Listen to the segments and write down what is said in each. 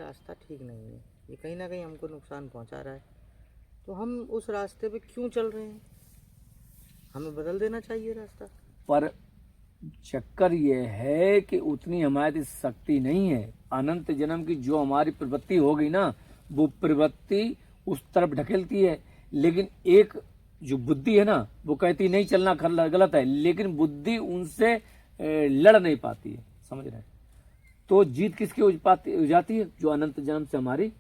रास्ता ठीक नहीं है, ये कहीं ना कहीं हमको नुकसान पहुंचा रहा है, तो हम उस रास्ते पे क्यों चल रहे हैं? हमें बदल देना चाहिए रास्ता। पर चक्कर ये है कि उतनी हमारी शक्ति नहीं है। अनंत जन्म की जो हमारी प्रवृत्ति होगी ना, वो प्रवृत्ति उस तरफ ढकेलती है। लेकिन एक जो बुद्धि है ना, वो कहती नहीं चलना गलत है, लेकिन बुद्धि उनसे लड़ नहीं पाती है, समझ रहे हैं? तो जीत किसकी हो जाती है? जो अनंत जन्म से हमारी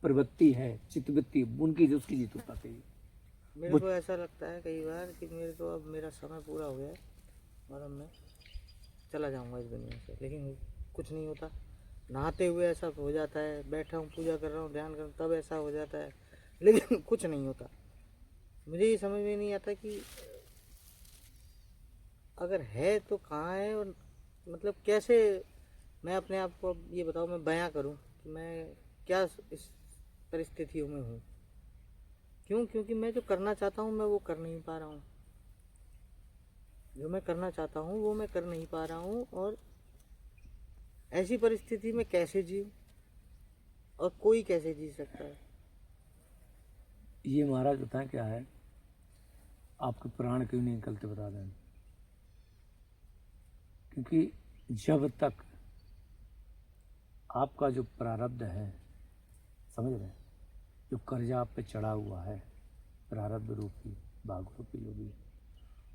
प्रवृत्ति है, चित्तवृत्ति, उनकी उसकी जीत हो पाती है। मेरे को ऐसा लगता है कई बार कि मेरे को अब मेरा समय पूरा हो गया है और अब मैं चला जाऊंगा इस दुनिया से, लेकिन कुछ नहीं होता। नहाते हुए ऐसा हो जाता है, बैठा हूँ पूजा कर रहा हूँ, ध्यान कर रहा हूँ, तब ऐसा हो जाता है, लेकिन कुछ नहीं होता। मुझे ये समझ में नहीं आता कि अगर है तो कहाँ है, और मतलब कैसे मैं अपने आप को अब ये बताओ, मैं बयां करूं कि मैं क्या इस परिस्थितियों में हूँ। क्यों? क्योंकि मैं जो करना चाहता हूँ मैं वो कर नहीं पा रहा हूँ। जो मैं करना चाहता हूँ वो मैं कर नहीं पा रहा हूँ, और ऐसी परिस्थिति में कैसे जीऊँ, और कोई कैसे जी सकता है? ये महाराज बताएं क्या है, आपके प्राण क्यों नहीं निकलते बता दें। क्योंकि जब तक आपका जो प्रारब्ध है, समझ रहे हैं, जो कर्जा आप पे चढ़ा हुआ है, प्रारब्ध रूपी, भाग रूपी जो भी,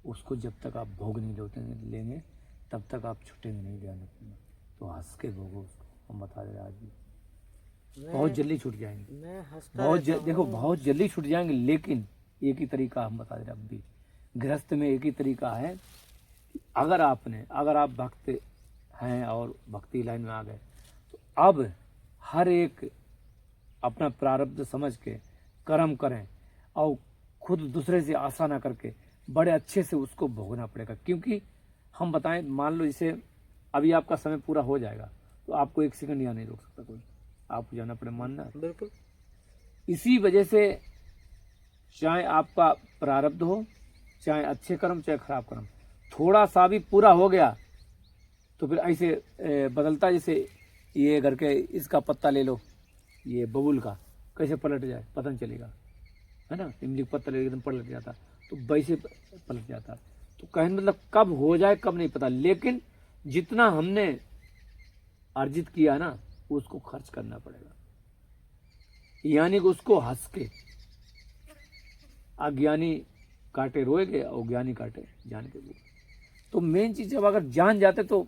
उसको जब तक आप भोग नहीं लेंगे तब तक आप छूटेंगे नहीं ध्यान रखना। तो हंस के भोगो उसको, हम बता दे रहे आज भी बहुत जल्दी छूट जाएंगे। मैं हंसता देखो बहुत जल्दी छूट जाएंगे, लेकिन एक ही तरीका हम बता दे रहे अब भी, गृहस्थ में एक ही तरीका है। अगर आप भक्त हैं और भक्ति लाइन में आ गए, तो अब हर एक अपना प्रारब्ध समझ के कर्म करें, और खुद दूसरे से आशा ना करके बड़े अच्छे से उसको भोगना पड़ेगा। क्योंकि हम बताएं, मान लो इसे अभी आपका समय पूरा हो जाएगा, तो आपको एक सेकंड यहाँ नहीं रोक सकता कोई, आपको जाना पड़े, मानना। बिल्कुल। इसी वजह से चाहे आपका प्रारब्ध हो, चाहे अच्छे कर्म चाहे खराब कर्म, थोड़ा सा भी पूरा हो गया तो फिर ऐसे बदलता, जैसे ये घर के इसका पत्ता ले लो, ये बबूल का कैसे पलट जाए पता नहीं चलेगा, है ना? इमली का पत्ता ले एकदम पलट जाता, तो वैसे पलट जाता। तो कहने मतलब कब हो जाए कब नहीं पता, लेकिन जितना हमने अर्जित किया ना उसको खर्च करना पड़ेगा। यानी कि उसको हंस के, अज्ञानी काटे रोएगे और ज्ञानी काटे जान के बोले। तो मेन चीज जब अगर जान जाते तो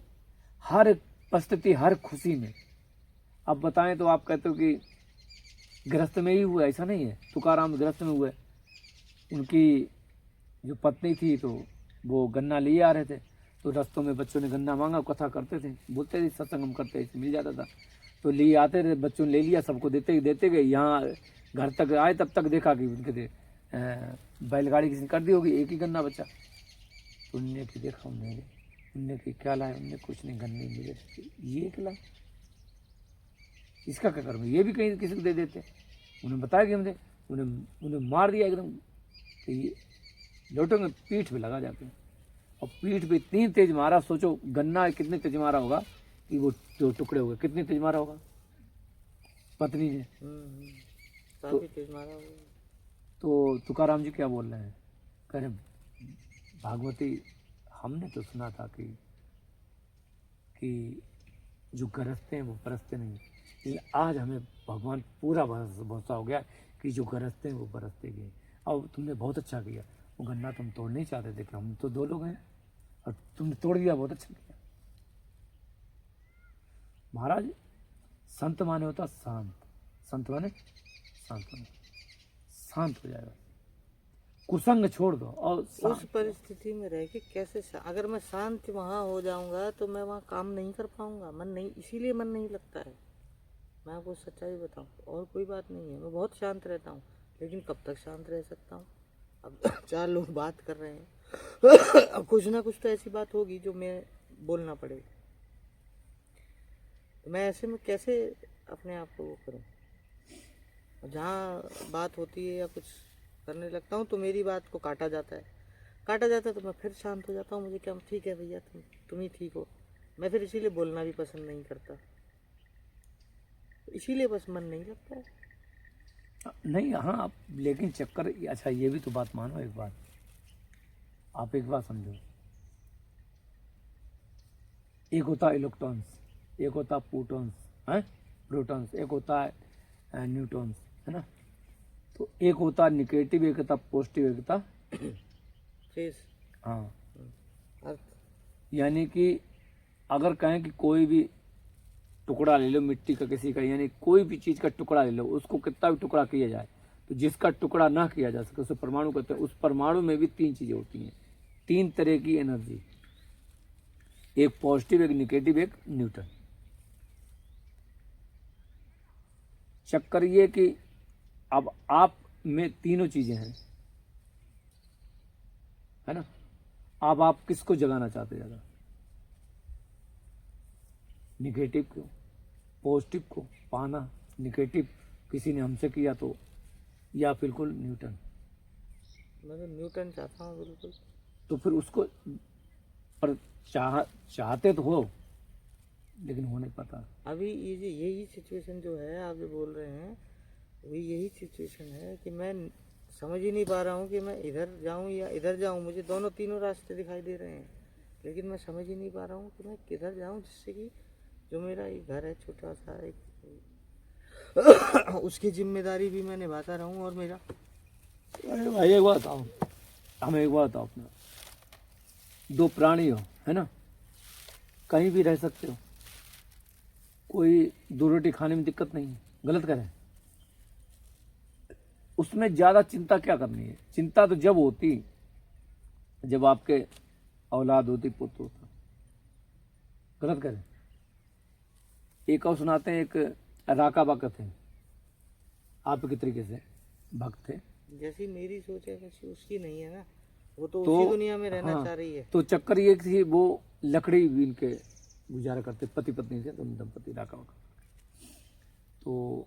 हर परिस्थिति हर खुशी में, अब बताएं तो आप कहते हो कि गृहस्थ में ही हुआ, ऐसा नहीं है। तुकाराम गृहस्थ में हुए, उनकी जो पत्नी थी तो वो गन्ना लिए आ रहे थे, तो रास्तों में बच्चों ने गन्ना मांगा, कथा करते थे, बोलते थे सत्संग हम करते थे, मिल जाता था, तो लिए आते थे, बच्चों ने ले लिया, सबको देते गए। यहाँ घर तक आए तब तक देखा कि उनके बैलगाड़ी किसी ने कर दी होगी, एक ही गन्ना बचा। तो उनने की देखा, उनने की क्या लाए, उनने कुछ नहीं, गन्ने मिले, ये क्या लाए, इसका क्या करूँगा, ये भी कहीं किसी को दे देते। उन्हें बताया कि हमने उन्हें मार दिया एकदम, तो ये लोटों में पीठ पे लगा जाते हैं, और पीठ पे इतनी तेज मारा, सोचो गन्ना कितने तेज मारा होगा कि वो जो टुकड़े हो गए, कितनी तेज मारा होगा पत्नी ने। काफी तेज मारा होगा। तो तुकाराम जी क्या बोल रहे हैं, कह रहे भागवती हमने तो सुना था कि जो गरजते हैं वो बरसते नहीं, लेकिन आज हमें भगवान पूरा भरोसा हो गया कि जो गरजते हैं वो बरसते गए। और तुमने बहुत अच्छा किया, वो गन्ना तुम तोड़ नहीं चाहते थे कि हम तो 2 लोग हैं, और तुमने तोड़ दिया, बहुत अच्छा किया। महाराज संत माने होता शांत, संत माने शांत हो जाएगा, कुसंग छोड़ दो और उस परिस्थिति में रह के कैसे अगर मैं शांत वहाँ हो जाऊंगा तो मैं वहाँ काम नहीं कर पाऊंगा, मन नहीं, इसीलिए मन नहीं लगता है। मैं आपको सच्चाई बताऊं, और कोई बात नहीं है। मैं बहुत शांत रहता हूँ, लेकिन कब तक शांत रह सकता हूँ? अब 4 लोग बात कर रहे हैं अब कुछ ना कुछ तो ऐसी बात होगी जो मैं बोलना पड़ेगा, तो मैं ऐसे में कैसे अपने आप को वो करूँ? जहाँ बात होती है या कुछ करने लगता हूँ तो मेरी बात को काटा जाता है, तो मैं फिर शांत हो जाता हूँ। मुझे क्या, ठीक है भैया, तुम ही ठीक हो। मैं फिर इसीलिए बोलना भी पसंद नहीं करता। इसीलिए बस मन नहीं लगता है। नहीं हाँ लेकिन चक्कर, अच्छा ये भी तो बात मानो, एक बात आप एक बात समझो, एक होता है इलेक्ट्रॉन्स, एक होता है प्रोटॉन्स, है प्रोटॉन्स, एक होता है न्यूट्रॉन्स, है ना। तो एक होता है निगेटिव, एक होता पॉजिटिव, एक होता फेस हाँ। अर्थ। यानी कि अगर कहें कि कोई भी टुकड़ा ले लो मिट्टी का किसी का, यानी कोई भी चीज का टुकड़ा ले लो, उसको कितना भी टुकड़ा किया जाए, तो जिसका टुकड़ा ना किया जा सके उसे परमाणु कहते हैं। उस परमाणु में भी तीन चीजें होती हैं, तीन तरह की एनर्जी, एक पॉजिटिव, एक निगेटिव, एक न्यूट्रल। चक्कर ये कि अब आप में तीनों चीजें हैं, है ना। अब आप किसको जगाना चाहते ज्यादा, निगेटिव को, पॉजिटिव को पाना, निगेटिव किसी ने हमसे किया तो, या बिल्कुल न्यूटन। मैं तो न्यूटन चाहता हूँ बिल्कुल। तो फिर उसको पर चाहते तो हो, लेकिन हो नहीं पाता। अभी ये जो यही सिचुएशन जो है आप जो बोल रहे हैं, अभी यही सिचुएशन है कि मैं समझ ही नहीं पा रहा हूँ कि मैं इधर जाऊँ या इधर जाऊँ। मुझे दोनों तीनों रास्ते दिखाई दे रहे हैं, लेकिन मैं समझ ही नहीं पा रहा हूँ कि मैं किधर जाऊँ, जिससे कि जो मेरा एक घर है छोटा सा एक उसकी जिम्मेदारी भी मैं निभाता रहूँ। और मेरा अरे भाई एक बात बताओ, हमें एक बात बताओ, अपना दो प्राणी हो, है ना, कहीं भी रह सकते हो, कोई दो रोटी खाने में दिक्कत नहीं है, गलत करें, उसमें ज्यादा चिंता क्या करनी है। चिंता तो जब होती जब आपके औलाद होती, पुत्र होता, गलत करें। एक और सुनाते हैं, एक राका भक्त थे, आपके तरीके से भक्त थे, जैसी मेरी सोच है वैसी उसकी नहीं है ना, वो तो उसी दुनिया में रहना हाँ, चाह रही है। तो चक्कर ये थी, वो लकड़ी बीन के गुजारा करते, पति पत्नी थे दोनों दंपति राका भक्त। तो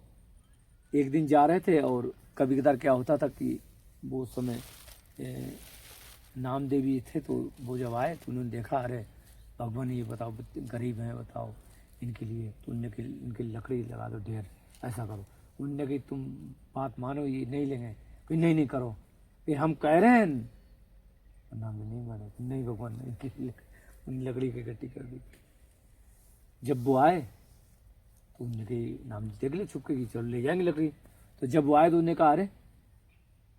एक दिन जा रहे थे, और कभी कदार क्या होता था कि वो उस समय नाम देवी थे, तो वो जब आए तो उन्होंने देखा, अरे भगवान ये बताओ गरीब हैं, बताओ इनके लिए, तो उनने इनकी लकड़ी लगा दो ढेर, ऐसा करो। उनने कि तुम बात मानो, ये नहीं लेंगे, फिर नहीं करो, फिर हम कह रहे हैं, नाम नहीं माने, नहीं भगवान ने उन लकड़ी की इकट्ठी कर दी। जब वो आए तो उनने कही नाम देख ले छुपके की, चलो ले जाएंगे लकड़ी। तो जब वो आए तो उन्होंने कहा, अरे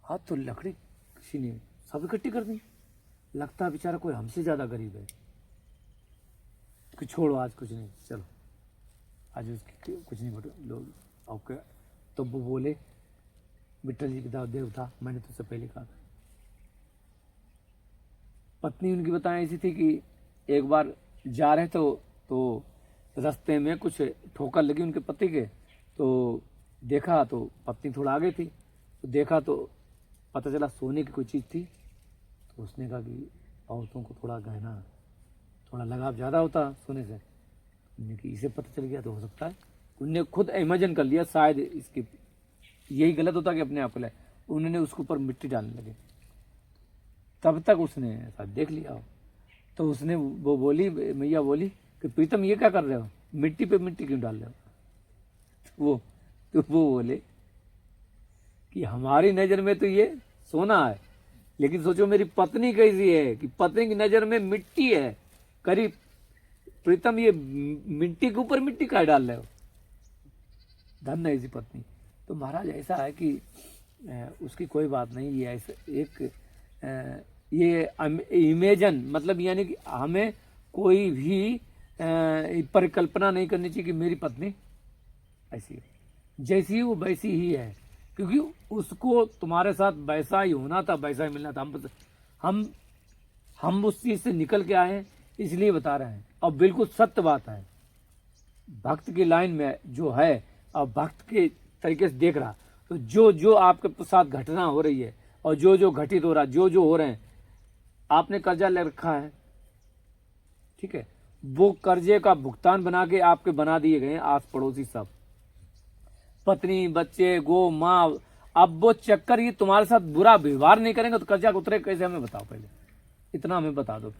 हाँ तो लकड़ी किसी ने सब इकट्ठी कर दी, लगता है बेचारा कोई हमसे ज्यादा गरीब है, कि छोड़ो आज कुछ नहीं, चलो आज उसकी कुछ नहीं बटो लोग ओके। तो वो बोले, विठल जी का देव था, मैंने तुझसे पहले कहा था। पत्नी उनकी बताएं ऐसी थी कि एक बार जा रहे तो रास्ते में कुछ ठोकर लगी उनके पति के, तो देखा तो पत्नी थोड़ा आगे थी, तो देखा तो पता चला सोने की कोई चीज़ थी। तो उसने कहा कि औरतों को थोड़ा गहना, थोड़ा लगाव ज़्यादा होता सोने से, उन्होंने कि इसे पता चल गया तो हो सकता है, उनने खुद इमेजिन कर लिया शायद इसकी यही गलत होता कि अपने आप को लाए, उन्होंने उसके ऊपर मिट्टी डालने लगे। तब तक उसने ऐसा देख लिया हो, तो उसने वो बोली, मैया बोली कि प्रीतम ये क्या कर रहे हो, मिट्टी पे मिट्टी क्यों डाल रहे हो। तो वो बोले कि हमारी नज़र में तो ये सोना है, लेकिन सोचो मेरी पत्नी कैसी है कि पत्नी की नज़र में मिट्टी है करीब, प्रीतम ये मिट्टी के ऊपर मिट्टी का डाल रहे हो, धन है ऐसी पत्नी। तो महाराज ऐसा है कि उसकी कोई बात नहीं, ये ऐसे एक ये इमेजन, मतलब यानी कि हमें कोई भी परिकल्पना नहीं करनी चाहिए कि मेरी पत्नी ऐसी है, जैसी ही वो वैसी ही है, क्योंकि उसको तुम्हारे साथ वैसा ही होना था, वैसा ही मिलना था। हम उस चीज से निकल के आए हैं, इसलिए बता रहे हैं, और बिल्कुल सत्य बात है। भक्त की लाइन में जो है और भक्त के तरीके से देख रहा, तो जो आपके साथ घटना हो रही है और जो घटित हो रहा, जो हो रहे हैं, आपने कर्जा ले रखा है, ठीक है, वो कर्जे का भुगतान बना के आपके बना दिए गए आस पड़ोसी सब, पत्नी बच्चे गो माँ। अब वो चक्कर ये तुम्हारे साथ बुरा व्यवहार नहीं करेंगे तो कर्जा उतरे कैसे, हमें बताओ, पहले इतना हमें बता दो।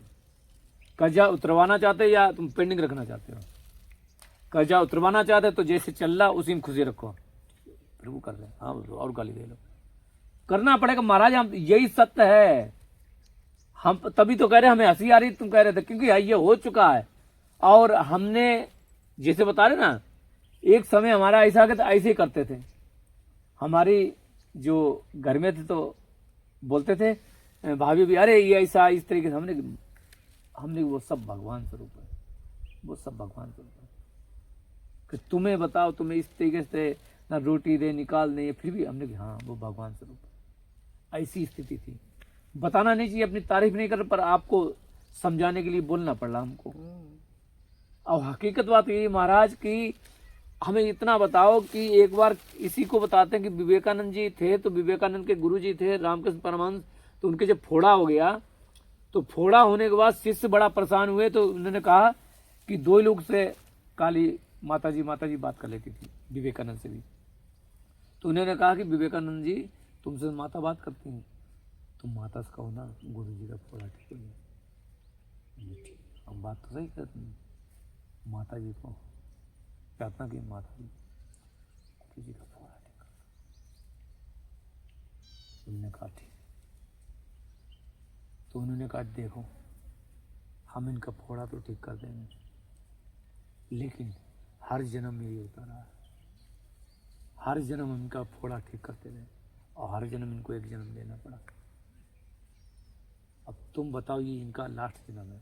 कर्जा उतरवाना चाहते हो या तुम पेंडिंग रखना चाहते हो? कर्जा उतरवाना चाहते तो जैसे चल रहा उसी में खुशी रखो, फिर वो कर रहे हैं, हाँ और गाली दे लो, करना पड़ेगा महाराज। हम यही सत्य है, हम तभी तो कह रहे हमें हंसी आ रही तुम कह रहे थे, क्योंकि ये हो चुका है। और हमने जैसे बता रहे ना, एक समय हमारा ऐसा कि ऐसे ही करते थे, हमारी जो घर में थे तो बोलते थे भाभी भी, अरे ये ऐसा इस तरीके से। हमने वो सब भगवान स्वरूप है, वो सब भगवान स्वरूप है कि तुम्हें बताओ, तुम्हें इस तरीके से ना रोटी दे निकाल दे, फिर भी हमने हाँ वो भगवान स्वरूप है। ऐसी स्थिति थी, बताना नहीं चाहिए, अपनी तारीफ नहीं कर, पर आपको समझाने के लिए बोलना पड़ रहा हमको। और हकीकत बात यही महाराज की, हमें इतना बताओ कि एक बार इसी को बताते हैं कि विवेकानंद जी थे, तो विवेकानंद के गुरु जी थे रामकृष्ण परमहंस, तो उनके जब फोड़ा हो गया, तो फोड़ा होने के बाद शिष्य बड़ा परेशान हुए, तो उन्होंने कहा कि दो लोग से काली माता जी बात कर लेती थी विवेकानंद से भी, तो उन्होंने कहा कि विवेकानंद जी तुमसे माता बात करती हैं, तुम माता से कहो ना गुरु जी का फोड़ा ठीक हो गया। ठीक, हम बात तो सही करते हैं, माता जी को प्रार्थना की, माता जी गुरु जी का फोड़ा ठीक कर। उन्होंने कहा ठीक, तो उन्होंने कहा देखो हम इनका फोड़ा तो ठीक कर देंगे, लेकिन हर जन्म में ये होता रहा, हर जन्म इनका फोड़ा ठीक करते रहे, और हर जन्म इनको एक जन्म लेना पड़ा। अब तुम बताओ, ये इनका लास्ट जन्म है,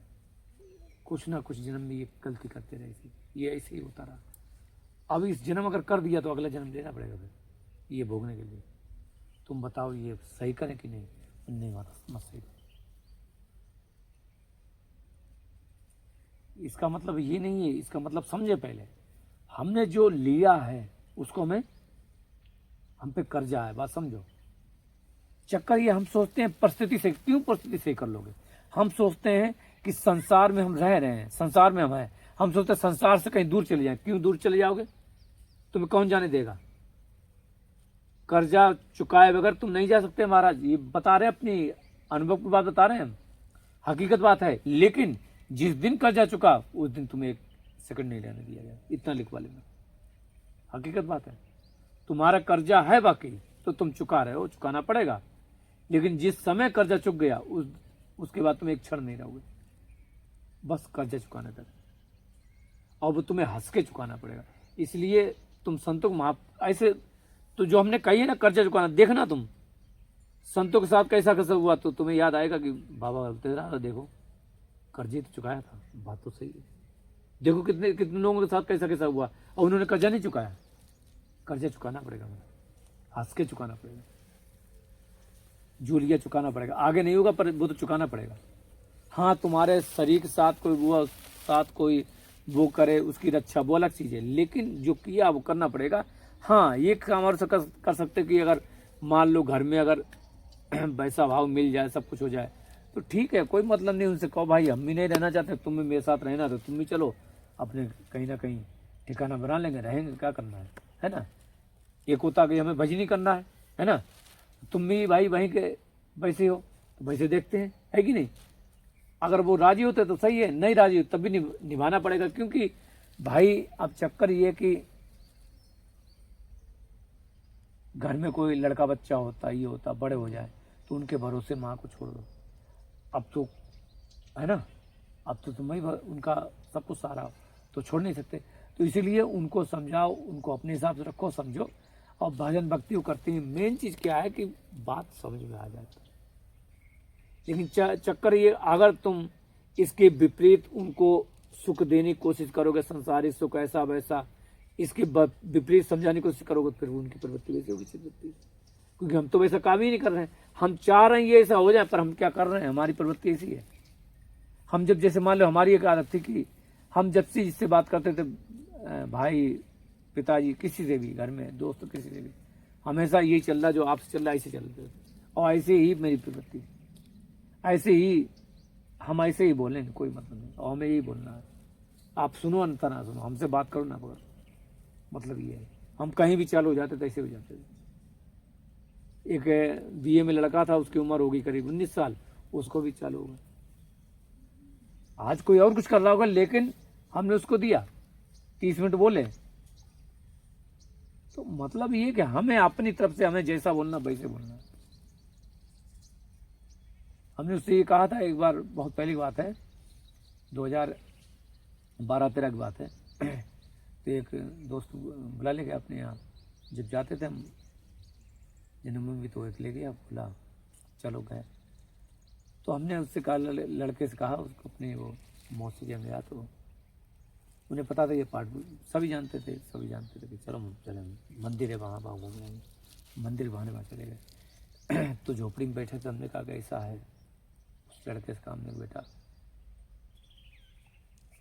कुछ ना कुछ जन्म में ये गलती करते रहे, ये ऐसे ही होता रहा। अब इस जन्म अगर कर दिया तो अगला जन्म लेना पड़ेगा फिर ये भोगने के लिए। तुम बताओ ये सही करें कि नहीं? नहीं माता मत सही करो। इसका मतलब ये नहीं है, इसका मतलब समझे पहले, हमने जो लिया है उसको हम पे कर्जा है, बात समझो। चक्कर ये हम सोचते हैं परिस्थिति से, क्यों परिस्थिति से कर लोगे? हम सोचते हैं कि संसार में हम रह रहे हैं, संसार में हम हैं, हम सोचते हैं संसार से कहीं दूर चले जाएं। क्यों दूर चले जाओगे? तुम्हें कौन जाने देगा? कर्जा चुकाए बगैर तुम नहीं जा सकते महाराज, ये बता रहे हैं, अपनी अनुभव की बात बता रहे हैं हम, हकीकत बात है। लेकिन जिस दिन कर्जा चुका उस दिन तुम्हें एक सेकंड नहीं रहने दिया गया, इतना लिखवा लेना, हकीकत बात है। तुम्हारा कर्जा है बाकी तो तुम चुका रहे हो, चुकाना पड़ेगा, लेकिन जिस समय कर्जा चुक गया उसके बाद तुम एक क्षण नहीं रहोगे, बस कर्जा चुकाने तक, और वो तुम्हें हंस के चुकाना पड़ेगा। इसलिए तुम संतों को ऐसे तो जो हमने कही है ना, कर्जा चुकाना, देखना तुम संतों के साथ कैसा कैसा हुआ तो तुम्हें याद आएगा कि बाबा तेरा देखो कर्जे तो चुकाया था, बात तो सही है। देखो कितने कितने लोगों के साथ कैसा कैसा हुआ और उन्होंने कर्जा नहीं चुकाया। कर्जा चुकाना पड़ेगा, हंस के चुकाना पड़ेगा, जो लिया चुकाना पड़ेगा, आगे नहीं होगा पर वो तो चुकाना पड़ेगा। हाँ, तुम्हारे शरीर के साथ कोई वो करे उसकी रक्षा, वो अलग चीज है, लेकिन जो किया वो करना पड़ेगा। हाँ, ये काम और कर सकते कि अगर मान लो घर में अगर वैसा भाव मिल जाए, सब कुछ हो जाए तो ठीक है, कोई मतलब नहीं। उनसे कहो भाई हम भी नहीं रहना चाहते, तुम भी मेरे साथ रहना तो तुम भी चलो, अपने कहीं ना कहीं ठिकाना बना लेंगे, रहेंगे, क्या करना है ना। एक होता कि हमें भजनी करना है ना। तुम भी भाई वहीं के वैसे हो तो वैसे देखते हैं, है कि नहीं। अगर वो राजी होते तो सही है, नहीं राजी हो तब भी निभाना पड़ेगा। क्योंकि भाई अब चक्कर ये कि घर में कोई लड़का बच्चा होता, ये होता, बड़े हो जाए तो उनके भरोसे माँ को छोड़ दो। अब तो है ना, अब तो तुम ही उनका सब कुछ सारा तो छोड़ नहीं सकते। तो इसीलिए उनको समझाओ, उनको अपने हिसाब से रखो, समझो, और भजन भक्ति वो करती है। मेन चीज क्या है कि बात समझ में आ जाए। लेकिन चक्कर ये, अगर तुम इसके विपरीत उनको सुख देने की कोशिश करोगे, संसारिक सुख ऐसा वैसा, इसके विपरीत समझाने की कोशिश करोगे, फिर उनकी प्रवृत्ति वैसे होगी, चित्तवृत्ति। क्योंकि हम तो वैसा काम ही नहीं कर रहे हैं, हम चाह रहे हैं ये ऐसा हो जाए, पर हम क्या कर रहे हैं, हमारी प्रवृत्ति ऐसी है। हम जब जैसे मान लो हमारी एक आदत थी कि हम जब से जिससे बात करते थे, भाई पिताजी किसी से भी, घर में दोस्त किसी से भी, हमेशा यही चल रहा जो आपसे चल रहा है, ऐसे चल रहे। और ऐसे ही मेरी प्रवृत्ति, ऐसे ही हम ऐसे ही बोलेंगे, कोई मतलब नहीं, और हमें यही बोलना है। आप सुनो अन्यथा ना सुनो, हमसे बात करो ना करो, मतलब ये है। हम कहीं भी चालू हो जाते तो ऐसे हो जाते थे। एक बीए में लड़का था, उसकी उम्र होगी करीब 19 साल, उसको भी चालू होगा। आज कोई और कुछ कर रहा होगा, लेकिन हमने उसको दिया, 30 मिनट बोले। तो मतलब ये कि हमें अपनी तरफ से हमें जैसा बोलना वैसे बोलना। हमने उससे ये कहा था एक बार, बहुत पहली बात है, 2012-13 की बात है। तो एक दोस्त बुला ले गया अपने यहाँ, जब जाते थे हम जन्म में भी, तो एक ले गया, बोला चलो गए। तो हमने उससे कहा, लड़के से कहा उसको, अपने वो मौसी के गया, तो उन्हें पता था ये पाठ, सभी जानते थे कि चलो चले, मंदिर है वहाँ घूम लेंगे। मंदिर बहाने वहाँ चले गए। तो झोपड़ी में बैठे थे, हमने कहा कि ऐसा है। उस लड़के से काम नहीं, बेटा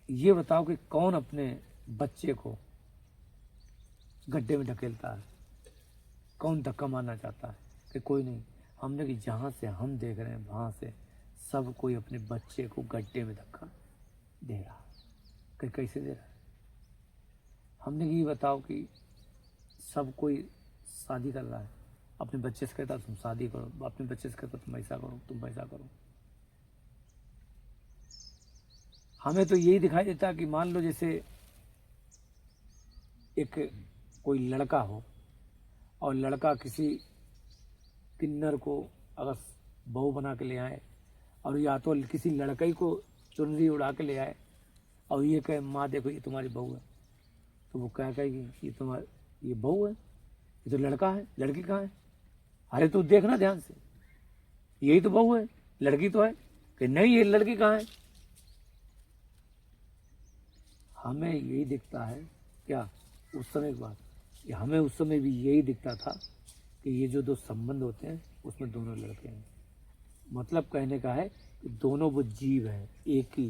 ये बताओ कि कौन अपने बच्चे को गड्ढे में ढकेलता है, कौन धक्का मारना चाहता है? कि कोई नहीं। हमने कि जहाँ से हम देख रहे हैं वहाँ से सब कोई अपने बच्चे को गड्ढे में धक्का दे रहा। कि कैसे दे रहा है? हमने कि ये बताओ कि सब कोई शादी कर रहा है, अपने बच्चे से कहता तुम शादी करो, अपने बच्चे से कहता तुम ऐसा करो, तुम वैसा करो। हमें तो यही दिखाई देता कि मान लो जैसे एक कोई लड़का हो और लड़का किसी किन्नर को अगर बहू बना के ले आए, और या तो किसी लड़के को चुनरी उड़ा के ले आए और ये कहे माँ देखो ये तुम्हारी बहू है, तो वो क्या कहेगी ये बहू है, ये तो लड़का है, लड़की कहाँ है? अरे तू देखना ध्यान से, यही तो बहू है, लड़की तो है। कि नहीं ये लड़की कहाँ है? हमें यही दिखता है क्या उस समय की बात, हमें उस समय भी यही दिखता था कि ये जो दो संबंध होते हैं उसमें दोनों लड़के हैं। मतलब कहने का है कि दोनों वो जीव हैं एक ही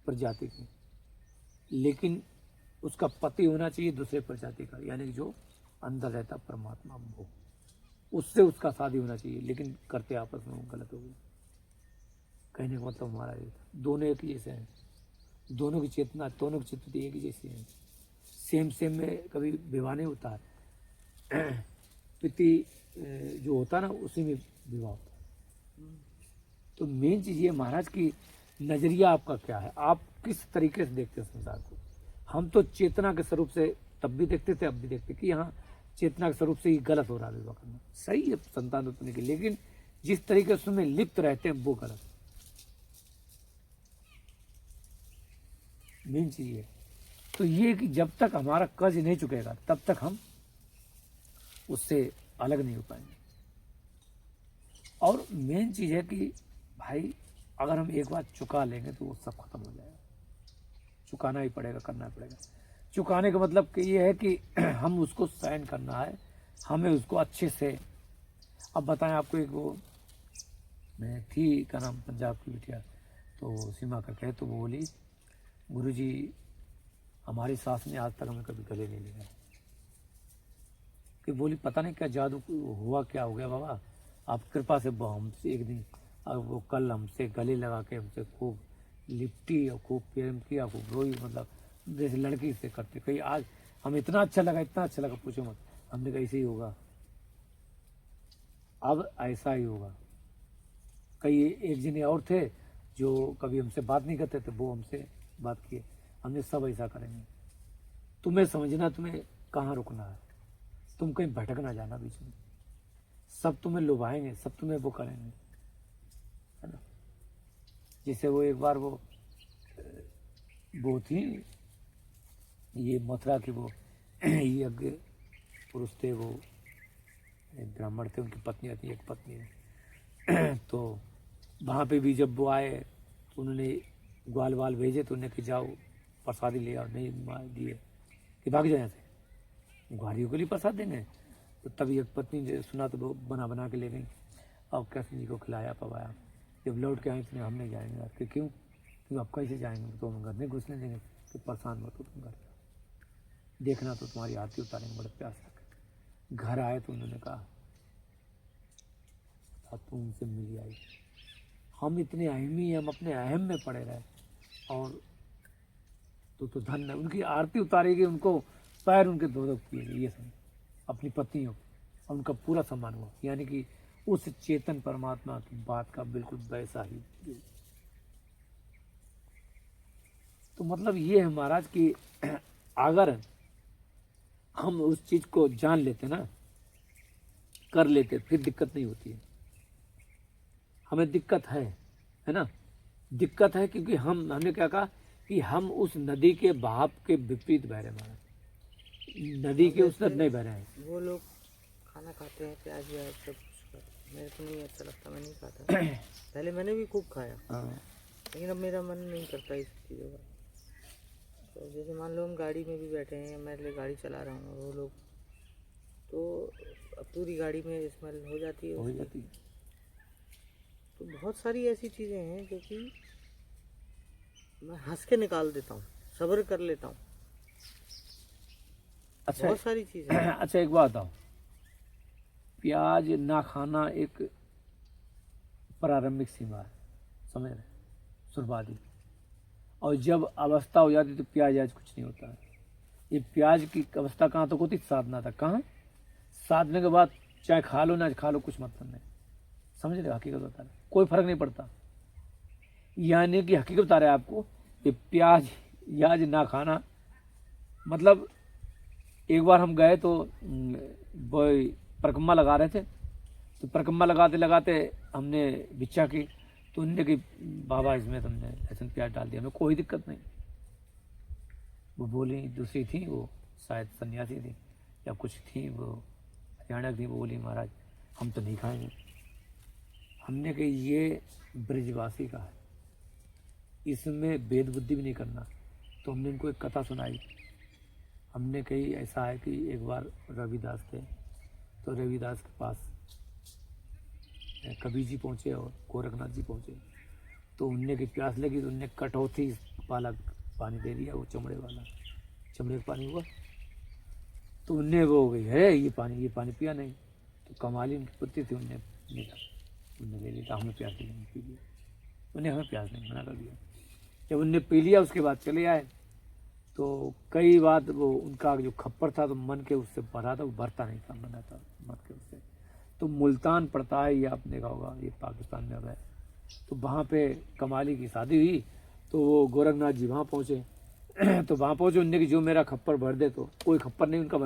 प्रजाति के, लेकिन उसका पति होना चाहिए दूसरे प्रजाति का, यानी कि जो अंदर रहता परमात्मा, वो उससे उसका शादी होना चाहिए, लेकिन करते आपस में वो गलत हो गया। कहने का मतलब हमारा ये था, दोनों एक ही जैसे हैं, दोनों की चेतना, दोनों की चित्त एक ही जैसी है। सेम में कभी विवाह नहीं होता है। पिति जो होता है ना उसी में विवाह होता है। तो मेन चीज ये महाराज की नजरिया आपका क्या है, आप किस तरीके से देखते हैं संसार को? हम तो चेतना के स्वरूप से तब भी देखते थे, अब भी देखते कि यहाँ चेतना के स्वरूप से ही गलत हो रहा है विवाह करना। सही है संतान उत्पन्न की, लेकिन जिस तरीके से उसमें लिप्त रहते हैं वो गलत। मेन चीज है तो ये कि जब तक हमारा कर्ज नहीं चुकेगा तब तक हम उससे अलग नहीं हो पाएंगे। और मेन चीज है कि भाई अगर हम एक बार चुका लेंगे तो वो सब खत्म हो जाएगा। चुकाना ही पड़ेगा, करना ही पड़ेगा। चुकाने का मतलब कि ये है कि हम उसको सहन करना है, हमें उसको अच्छे से। अब बताएं आपको, एक वो मैं थी का नाम पंजाब की बिटिया, तो सीमा का कहे, तो वो बोली गुरुजी हमारी सास ने आज तक हमें कभी गले नहीं लिया। कि बोली पता नहीं क्या जादू हुआ, क्या हो गया बाबा, आप कृपा से हमसे एक दिन वो कल हमसे गले लगा के हमसे खूब लिपटी और खूब प्रेम किया, खूब रोई, मतलब जैसे लड़की से करते। कहीं आज हमें इतना अच्छा लगा पूछो मत। हमने कहा ऐसे ही होगा, अब ऐसा ही होगा। कई एक जने और थे जो कभी हमसे बात नहीं करते थे, वो हमसे बात किए, हमने सब ऐसा करेंगे। तुम्हें समझना, तुम्हें कहाँ रुकना है, तुम कहीं भटक ना जाना बीच में। सब तुम्हें लुभाएंगे, सब तुम्हें वो करेंगे, है ना। जैसे वो एक बार वो थी ये मथुरा की, वो यज्ञ पुरुष थे, वो एक ब्राह्मण थे, उनकी पत्नी थी, एक पत्नी है। तो वहाँ पे भी जब वो आए तो उन्होंने ग्वाल वाल भेजे, तो उन्होंने कि जाओ प्रसादी ले आओ, नहीं दिए कि भाग जाए से, ग्वालियों के लिए प्रसाद देंगे। तो तभी एक पत्नी ने सुना तो वो बना के ले गई और कृष्ण जी को खिलाया पवाया। जब लौट के आए तो हम नहीं जाएंगे। कि क्यों आप कैसे जाएंगे, तो हम घर नहीं घुसने देंगे। कि परेशान मत हो तुम, घर देखना तो तुम्हारी आरती उतारेंगे, बड़े प्यास लगे। घर आए तो उन्होंने कहा तुम उनसे मिली आई, हम इतने अहमी, हम अपने अहम में पड़े रहे, और तो धन है। उनकी आरती उतारेगी, उनको पैर उनके धो किए, ये समझ अपनी पत्नियों, और उनका पूरा सम्मान हुआ। यानी कि उस चेतन परमात्मा की बात का बिल्कुल वैसा ही। तो मतलब ये है महाराज कि अगर हम उस चीज को जान लेते ना, कर लेते, फिर दिक्कत नहीं होती है। हमें दिक्कत है ना, दिक्कत है क्योंकि हमने क्या कहा कि हम उस नदी के बहाव के विपरीत बह रहे हैं, नदी के उस तरफ नहीं बह रहे हैं। वो लोग खाना खाते हैं प्याज व्याज सब कुछ, मेरे को नहीं अच्छा लगता, मैं नहीं खाता। पहले मैंने भी खूब खाया, हाँ, लेकिन अब मेरा मन नहीं करता इस चीज़ों का। तो जैसे मान लो हम गाड़ी में भी बैठे हैं, मैं ले गाड़ी चला रहा हूँ, वो लोग तो अब पूरी गाड़ी में स्मेल हो जाती है हो उसकी। जाती। तो बहुत सारी ऐसी चीज़ें हैं जो कि मैं हंस के निकाल देता हूँ, सब्र कर लेता हूँ। अच्छा बहुत सारी चीज़ें हैं। अच्छा एक बात बताओ, प्याज ना खाना एक प्रारंभिक सीमा है, समझ रहे, शुरुआती, और जब अवस्था हो जाती तो प्याज आज कुछ नहीं होता है। ये प्याज की अवस्था कहाँ तक होती, साधना तक। कहाँ साधने के बाद चाहे खा लो ना खा लो, कुछ मतलब नहीं, समझ रहे, हकीकत बता रहे, कोई फर्क नहीं पड़ता। यानी कि हकीकत बता रहे आपको कि प्याज याज ना खाना मतलब, एक बार हम गए तो वो परिक्रमा लगा रहे थे, तो परिक्रमा लगाते लगाते हमने भिक्षा की, तो उनने कि बाबा इसमें तुमने लहसुन प्याज डाल दिया। हमें कोई दिक्कत नहीं। वो बोली, दूसरी थी, वो शायद सन्यासी थी या कुछ थी, वो हरियाणा की थी, वो बोली महाराज हम तो नहीं खाएंगे। हमने कही ये ब्रजवासी का है, इसमें भेद बुद्धि भी नहीं करना। तो हमने इनको एक कथा सुनाई। हमने कही ऐसा है कि एक बार रविदास थे, तो रविदास के पास कबीर जी पहुँचे और गोरखनाथ जी पहुँचे, तो उनने की प्यास लगी, तो उनने कटौती वाला पानी दे दिया, वो चमड़े वाला, चमड़े का पानी हुआ। तो उनने वो हो गई है ये पानी पिया नहीं। तो कमाली उनकी पुत्री थी, उनने ले लिया, हमें प्यास लगी, पी लिया। उन्हें हमें प्यास नहीं, मना कर दिया। जब उनने पी लिया उसके बाद चले आए, तो कई बात वो उनका जो खप्पर था तो मन के उससे भरा था, वो भरता नहीं था, मना था मन के उससे। तो मुल्तान पड़ता है, ये आपने देखा होगा, ये पाकिस्तान में अब है। तो वहाँ पे कमाली की शादी हुई, तो वो गोरखनाथ जी वहाँ पहुँचे। तो वहाँ पहुँचे, उनने कि जो मेरा खप्पर भर दे, तो कोई खप्पर नहीं उनका